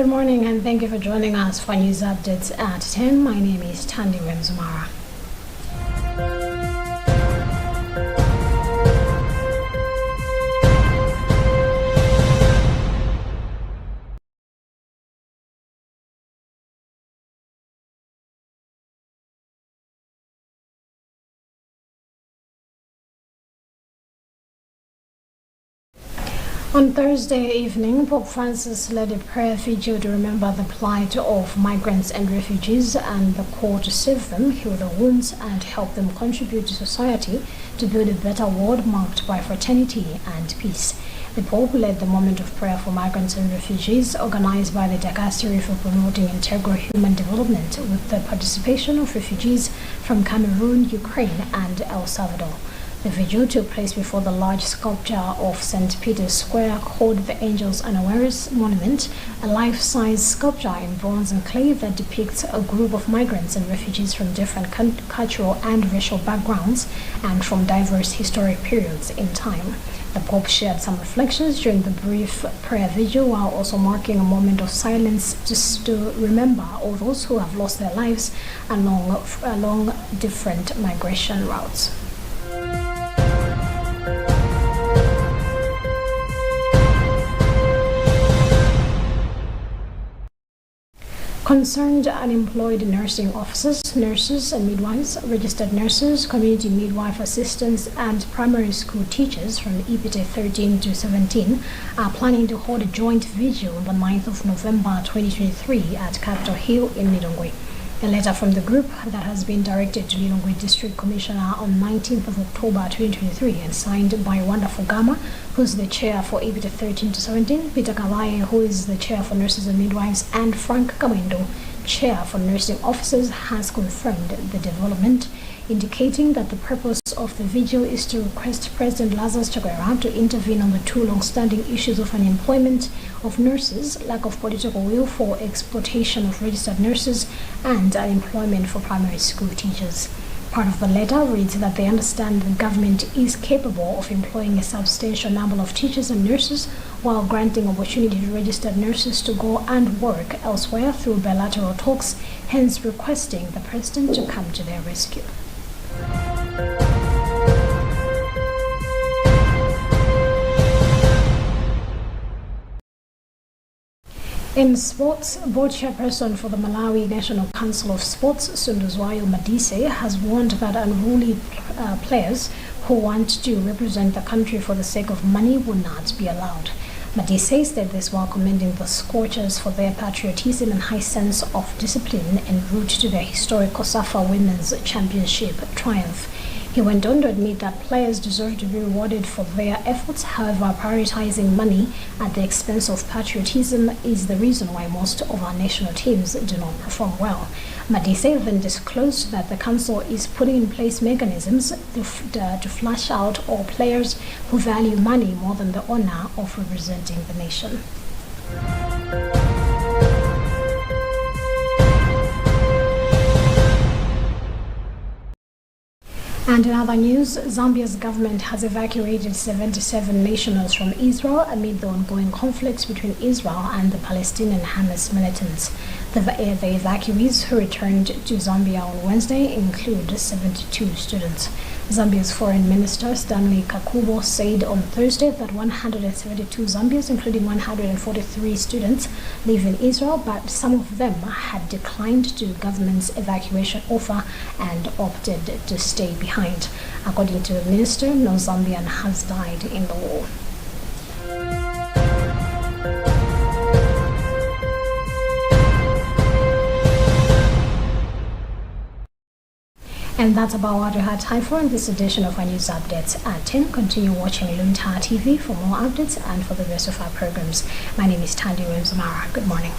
Good morning and thank you for joining us for news updates at 10. My name is Tandi Remzumara. On Thursday evening, Pope Francis led a prayer vigil to remember the plight of migrants and refugees and the call to save them, heal their wounds, and help them contribute to society to build a better world marked by fraternity and peace. The Pope led the moment of prayer for migrants and refugees organized by the Dicastery for Promoting Integral Human Development with the participation of refugees from Cameroon, Ukraine, and El Salvador. The vigil took place before the large sculpture of St. Peter's Square called the Angels Unawares Monument, a life-size sculpture in bronze and clay that depicts a group of migrants and refugees from different cultural and racial backgrounds and from diverse historic periods in time. The Pope shared some reflections during the brief prayer vigil while also marking a moment of silence just to remember all those who have lost their lives along different migration routes. Concerned unemployed nursing officers, nurses and midwives, registered nurses, community midwife assistants, and primary school teachers from EPT 13 to 17 are planning to hold a joint vigil on the 9th of November 2023 at Capitol Hill in Lilongwe. A letter from the group that has been directed to Lilongwe District Commissioner on 19th of October 2023 and signed by Wanda Fugama, who's the chair for EPT 13 to 17, Peter Kawaye, who is the chair for nurses and midwives, and Frank Kamendo, chair for nursing officers, has confirmed the development, indicating that the purpose of the vigil is to request President Lazarus Chakwera to intervene on the two long-standing issues of unemployment of nurses, lack of political will for exploitation of registered nurses, and unemployment for primary school teachers. Part of the letter reads that they understand the government is capable of employing a substantial number of teachers and nurses while granting opportunity to registered nurses to go and work elsewhere through bilateral talks, hence requesting the president to come to their rescue. In sports, board chairperson for the Malawi National Council of Sports, Sunduzwayo Madise, has warned that unruly players who want to represent the country for the sake of money will not be allowed. Madise said this while commending the Scorchers for their patriotism and high sense of discipline en route to their historic COSAFA Women's Championship triumph. He went on to admit that players deserve to be rewarded for their efforts. However, prioritizing money at the expense of patriotism is the reason why most of our national teams do not perform well. Madise then disclosed that the council is putting in place mechanisms to flush out all players who value money more than the honor of representing the nation. And in other news, Zambia's government has evacuated 77 nationals from Israel amid the ongoing conflicts between Israel and the Palestinian Hamas militants. The evacuees who returned to Zambia on Wednesday include 72 students. Zambia's Foreign Minister Stanley Kakubo said on Thursday that 172 Zambians, including 143 students, live in Israel, but some of them had declined the government's evacuation offer and opted to stay behind. According to the minister, no Zambian has died in the war. And that's about what we had time for in this edition of our news updates at 10. Continue watching Luntha TV for more updates and for the rest of our programs. My name is Tandi Remzumara. Good morning.